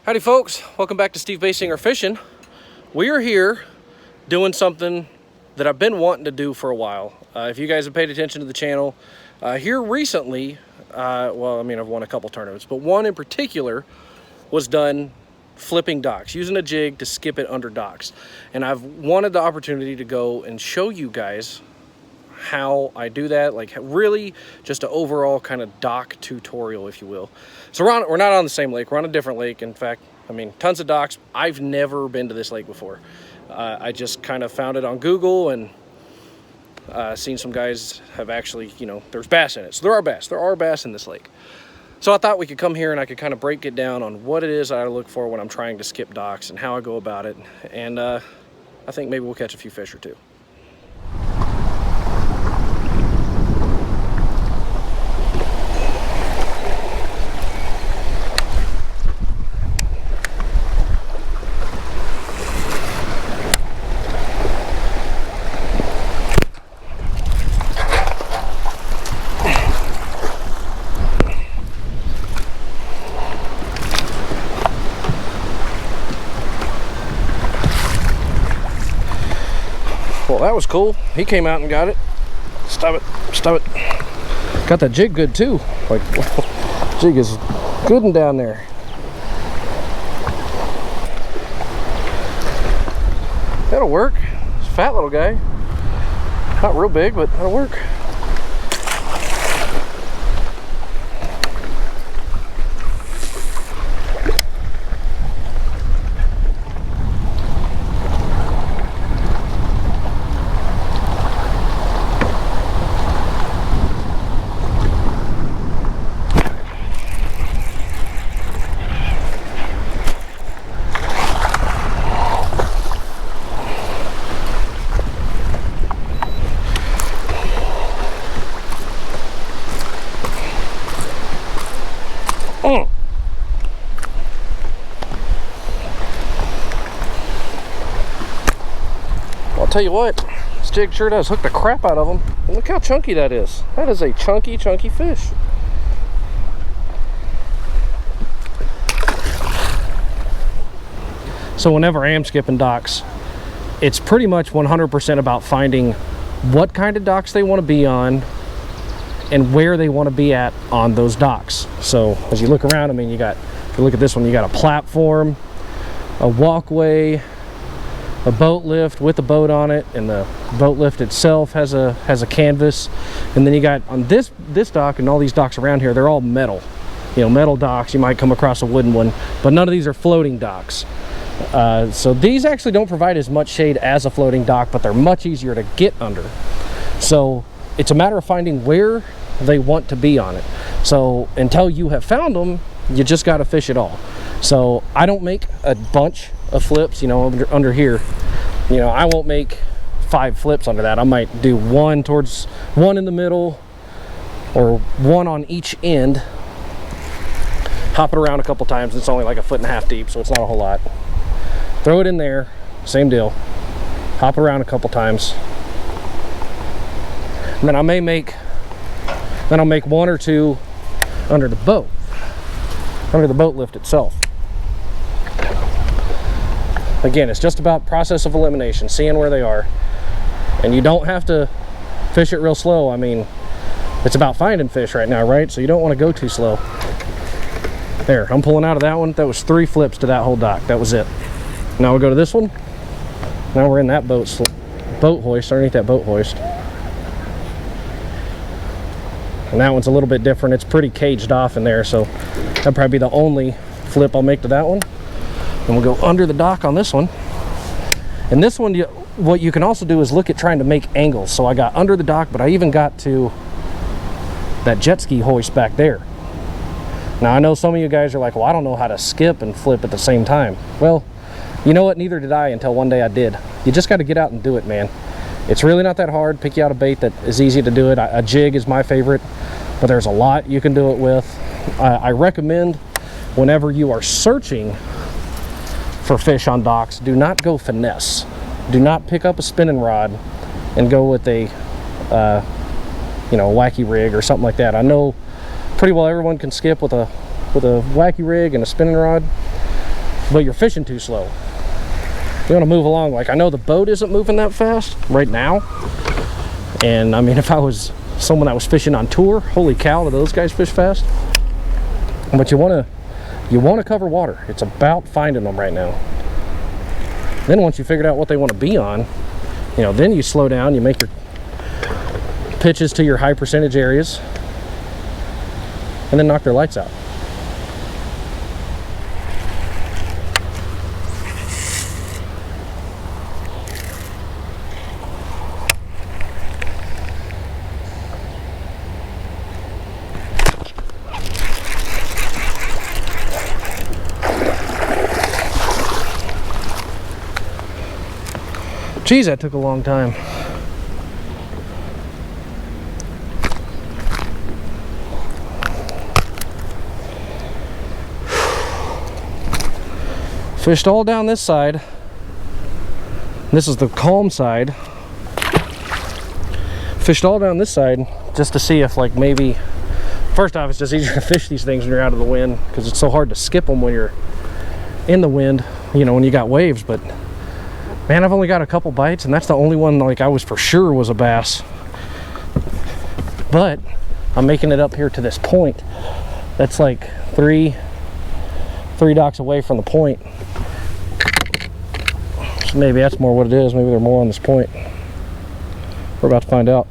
Howdy folks, welcome back to Steve Basinger Fishing. We are here doing something that I've been wanting to do for a while. If you guys have paid attention to the channel, here recently, well, I mean, I've won a couple tournaments, but one in particular was done flipping docks, using a jig to skip it under docks. And I've wanted the opportunity to go and show you guys how I do that, like really just an overall kind of dock tutorial, if you will. So we're not on the same lake, we're on a different lake. In fact, I mean, tons of docks. I've never been to this lake before. I just kind of found it on Google and seen some guys have actually, you know, there's bass in it. So there are bass in this lake. So I thought we could come here and I could kind of break it down on what it is I look for when I'm trying to skip docks and how I go about it. And I think maybe we'll catch a few fish or two. Well, that was cool. He came out and got it. Stop it. Stop it. Got that jig good too. Like, jig is good and down there. That'll work. It's a fat little guy. Not real big, but that'll work. I'll tell you what, this jig sure does hook the crap out of them. And look how chunky that is. That is a chunky fish. So whenever I am skipping docks, it's pretty much 100% about finding what kind of docks they want to be on and where they want to be at on those docks. So as you look around, I mean, if you look at this one, you got a platform, a walkway, a boat lift with a boat on it, and the boat lift itself has a canvas. And then you got on this dock and all these docks around here, they're all metal. You know, metal docks. You might come across a wooden one, but none of these are floating docks. So these actually don't provide as much shade as a floating dock, but they're much easier to get under. So it's a matter of finding where they want to be on it. So until you have found them, you just got to fish it all. So I don't make a bunch of flips, you know, under here. You know, I won't make 5 flips under that. I might do one in the middle or one on each end. Hop it around a couple times. It's only like 1.5 foot deep, so it's not a whole lot. Throw it in there, same deal. Hop it around a couple times. And then I'll make 1 or 2 under the boat lift itself. Again, it's just about process of elimination, seeing where they are. And you don't have to fish it real slow. I mean, it's about finding fish right now, right? So you don't want to go too slow. There, I'm pulling out of that one. That was 3 flips to that whole dock. That was it. Now we'll go to this one. Now we're in that boat hoist, underneath that boat hoist. And that one's a little bit different. It's pretty caged off in there, so that'll probably be the only flip I'll make to that one. And we'll go under the dock on this one. And this one, what you can also do is look at trying to make angles. So I got under the dock, but I even got to that jet ski hoist back there. Now I know some of you guys are like, well, I don't know how to skip and flip at the same time. Well, you know what? Neither did I until one day I did. You just got to get out and do it, man. It's really not that hard. Pick you out a bait that is easy to do it. A jig is my favorite, but there's a lot you can do it with. I recommend whenever you are searching for fish on docks, do not go finesse. Do not pick up a spinning rod and go with a you know, wacky rig or something like that. I know pretty well everyone can skip with a wacky rig and a spinning rod, but you're fishing too slow. You want to move along. Like, I know the boat isn't moving that fast right now, and I mean, if I was someone that was fishing on tour, holy cow, do those guys fish fast. But you want to cover water. It's about finding them right now. Then once you figured out what they want to be on, you know, then you slow down, you make your pitches to your high percentage areas, and then knock their lights out. Geez, that took a long time. Fished all down this side. This is the calm side. Fished all down this side just to see if, like, maybe, first off, it's just easier to fish these things when you're out of the wind, because it's so hard to skip them when you're in the wind, you know, when you got waves. But man, I've only got a couple bites, and that's the only one, like, I was for sure was a bass. But I'm making it up here to this point. That's like three docks away from the point. So maybe that's more what it is. Maybe they're more on this point. We're about to find out.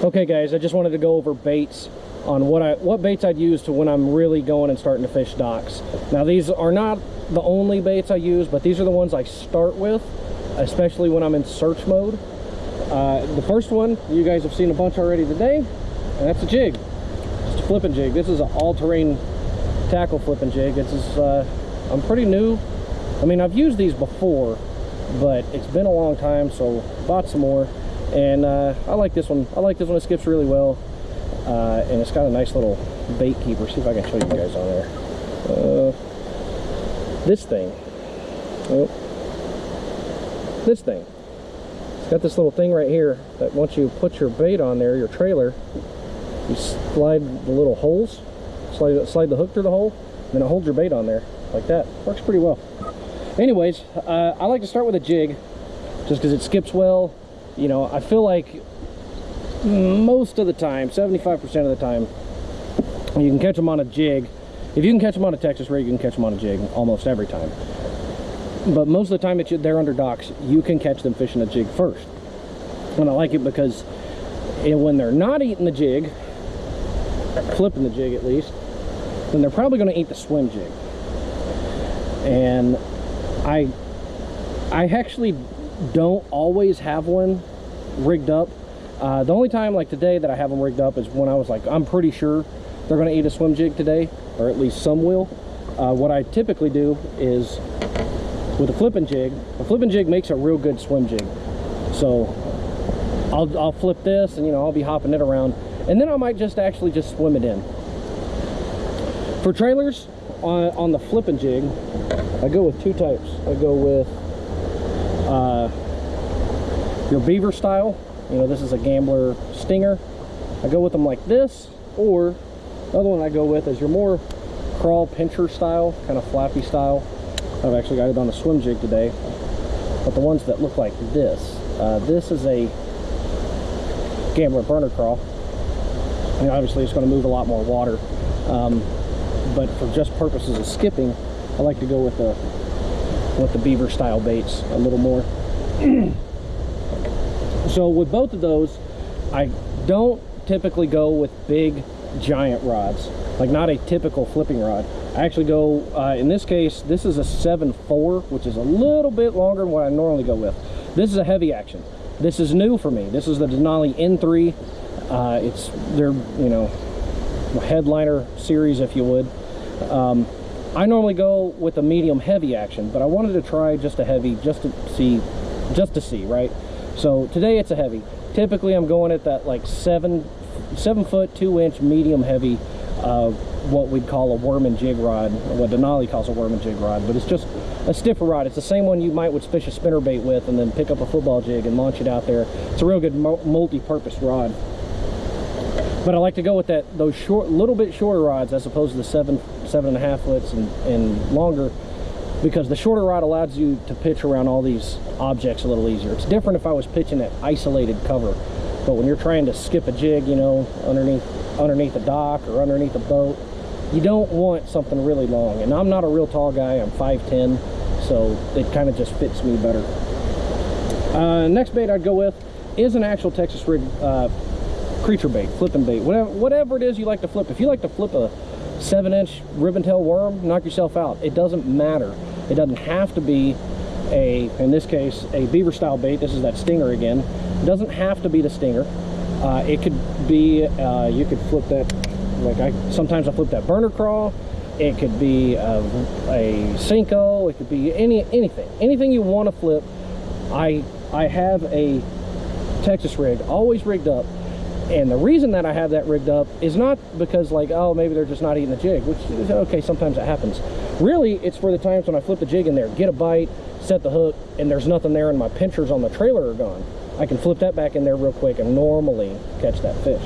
Okay, guys, I just wanted to go over baits on what baits I'd use to when I'm really going and starting to fish docks. Now, these are not the only baits I use, but these are the ones I start with, especially when I'm in search mode. The first one, you guys have seen a bunch already today, and that's a jig. Just a flipping jig. This is an all-terrain tackle flipping jig. This is, I'm pretty new. I mean, I've used these before, but it's been a long time, so bought some more. And I like this one. I like this one. It skips really well. And it's got a nice little bait keeper. See if I can show you guys on there. This thing. Oh, this thing. It's got this little thing right here that once you put your bait on there, your trailer, you slide the little holes, slide the hook through the hole, and then it holds your bait on there like that. Works pretty well. Anyways, I like to start with a jig just because it skips well. You know, I feel like most of the time, 75% of the time, you can catch them on a jig. If you can catch them on a Texas rig, you can catch them on a jig almost every time. But most of the time that they're under docks, you can catch them fishing a jig first. And I like it because when they're not eating the jig, flipping the jig at least, then they're probably going to eat the swim jig. And I actually don't always have one rigged up. The only time, like today, that I have them rigged up is when I was like, I'm pretty sure they're going to eat a swim jig today, or at least some will. What I typically do is, with a flipping jig makes a real good swim jig. So I'll flip this, and, you know, I'll be hopping it around, and then I might just actually just swim it in. For trailers on the flipping jig, I go with two types. I go with your beaver style. You know, this is a Gambler Stinger. I go with them like this, or the other one I go with is your more crawl pincher style, kind of flappy style. I've actually got it on a swim jig today. But the ones that look like this, this is a Gambler burner crawl. And obviously it's going to move a lot more water. But for just purposes of skipping, I like to go with the beaver style baits a little more. So with both of those, I don't typically go with big giant rods, like not a typical flipping rod. I actually go, in this case, this is a 7.4, which is a little bit longer than what I normally go with. This is a heavy action. This is new for me. This is the Denali N3. It's their, you know, headliner series, if you would. I normally go with a medium heavy action, but I wanted to try just a heavy, just to see, right? So today it's a heavy. Typically I'm going at that like 7 foot 2 inch medium heavy, what we'd call a worm and jig rod, or what Denali calls a worm and jig rod, but it's just a stiffer rod. It's the same one you would fish a spinnerbait with and then pick up a football jig and launch it out there. It's a real good multi-purpose rod. But I like to go with those short, little bit shorter rods as opposed to the 7.5 foots and longer, because the shorter rod allows you to pitch around all these objects a little easier. It's different if I was pitching at isolated cover, but when you're trying to skip a jig, you know, underneath a dock or underneath a boat, you don't want something really long. And I'm not a real tall guy, I'm 5'10", so it kind of just fits me better. Next bait I'd go with is an actual Texas rig creature bait, flipping bait, whatever it is you like to flip. If you like to flip a 7-inch ribbon tail worm, knock yourself out. It doesn't matter. It doesn't have to be in this case, a beaver style bait. This is that stinger again. It doesn't have to be the stinger. It could be, you could flip that, like sometimes I flip that burner crawl. It could be a Senko. It could be anything you want to flip. I have a Texas rig always rigged up. And the reason that I have that rigged up is not because, like, oh, maybe they're just not eating the jig, which is okay, sometimes it happens. Really, it's for the times when I flip the jig in there, get a bite, set the hook, and there's nothing there and my pinchers on the trailer are gone. I can flip that back in there real quick and normally catch that fish.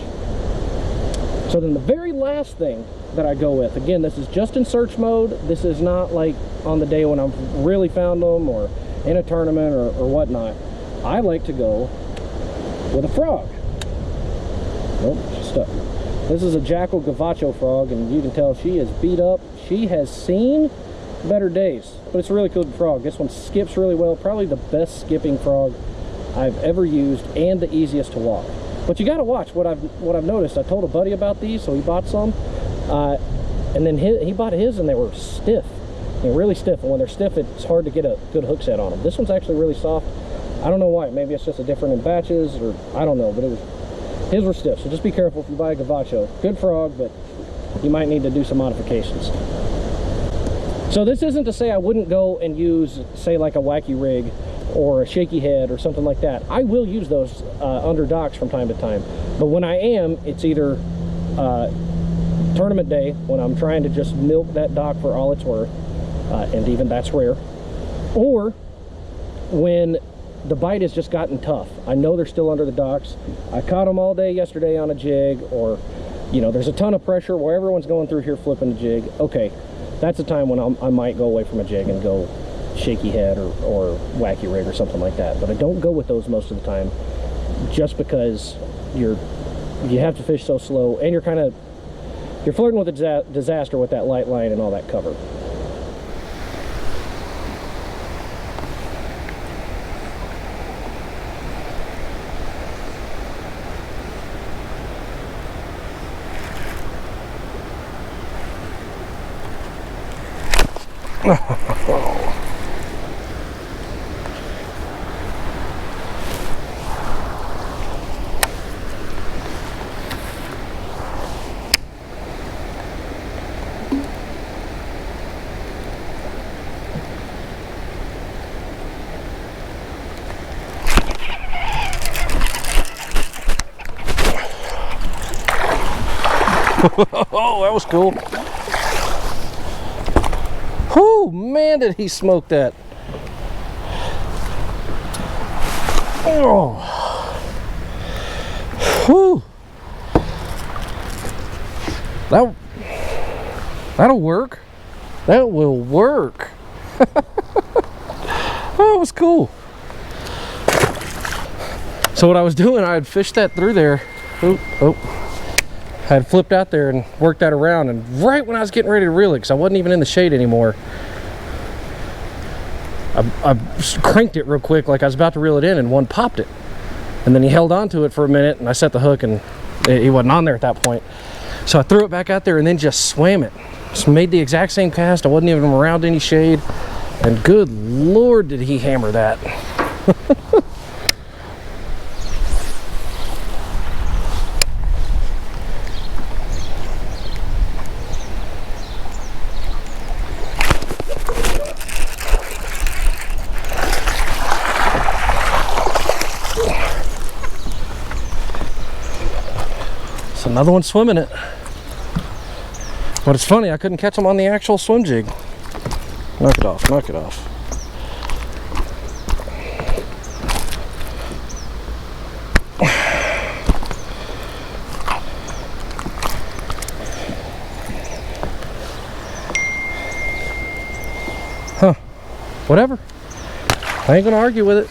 So then the very last thing that I go with, again, this is just in search mode. This is not like on the day when I've really found them or in a tournament or whatnot. I like to go with a frog. Oh, she's stuck. This is a Jackal Gavacho frog, and you can tell she is beat up. She has seen better days, but it's a really cool frog. This one skips really well, probably the best skipping frog I've ever used and the easiest to walk. But you got to watch what I've noticed. I told a buddy about these, so he bought some, and then he bought his, and they were stiff. They're really stiff, and when they're stiff, it's hard to get a good hook set on them. This one's actually really soft. I don't know why. Maybe it's just a different in batches, or I don't know, but his were stiff, so just be careful if you buy a Gavacho. Good frog, but you might need to do some modifications. So this isn't to say I wouldn't go and use, say, like a wacky rig or a shaky head or something like that. I will use those under docks from time to time. But when I am, it's either tournament day, when I'm trying to just milk that dock for all it's worth, and even that's rare, or when the bite has just gotten tough. I know they're still under the docks. I caught them all day yesterday on a jig, or, you know, there's a ton of pressure where everyone's going through here flipping the jig. Okay, that's the time when I might go away from a jig and go shaky head or wacky rig or something like that. But I don't go with those most of the time, just because you have to fish so slow, and you're flirting with a disaster with that light line and all that cover. Oh, that was cool. Oh man, did he smoke that. Oh. Whew. That'll work. That will work. Oh, it was cool. So what I was doing, I had fished that through there. I had flipped out there and worked that around, and right when I was getting ready to reel it, because I wasn't even in the shade anymore, I cranked it real quick like I was about to reel it in, and one popped it. And then he held on to it for a minute, and I set the hook, and he wasn't on there at that point. So I threw it back out there and then just swam it. Just made the exact same cast. I wasn't even around any shade, and good Lord did he hammer that. Another one swimming it. But it's funny, I couldn't catch them on the actual swim jig. Knock it off, knock it off. whatever. I ain't gonna argue with it.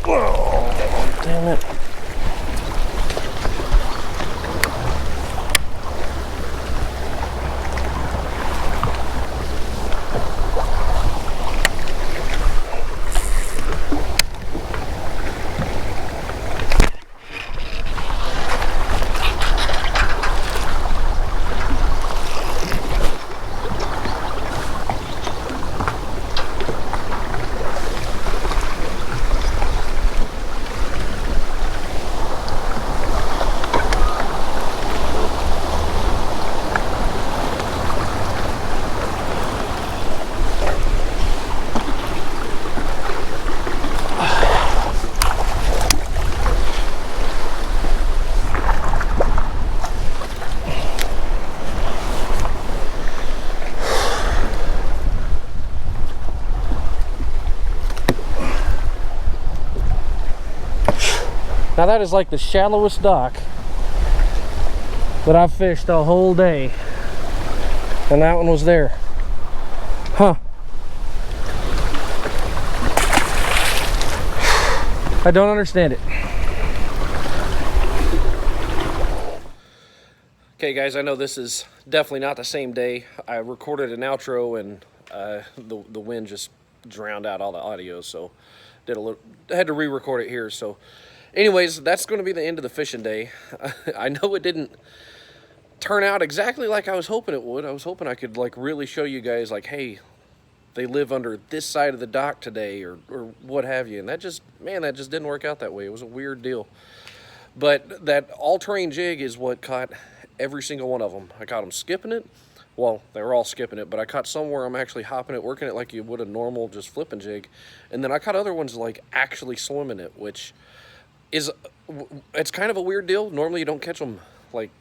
Whoa, damn it. Now that is like the shallowest dock that I've fished the whole day. And that one was there. Huh. I don't understand it. Okay guys, I know this is definitely not the same day. I recorded an outro and the wind just drowned out all the audio, so had to re-record it here. So anyways, that's going to be the end of the fishing day. I know it didn't turn out exactly like I was hoping it would. I was hoping I could like really show you guys like, hey, they live under this side of the dock today or what have you. And that just, man, that just didn't work out that way. It was a weird deal. But that all-terrain jig is what caught every single one of them. I caught them skipping it. Well, they were all skipping it, but I caught some where I'm actually hopping it, working it like you would a normal just flipping jig. And then I caught other ones like actually swimming it, which is, it's kind of a weird deal. Normally you don't catch them like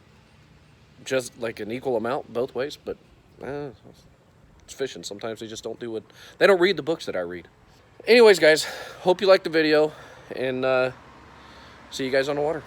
just like an equal amount both ways, but it's fishing. Sometimes they just don't do what, they don't read the books that I read. Anyways, guys, hope you liked the video, and see you guys on the water.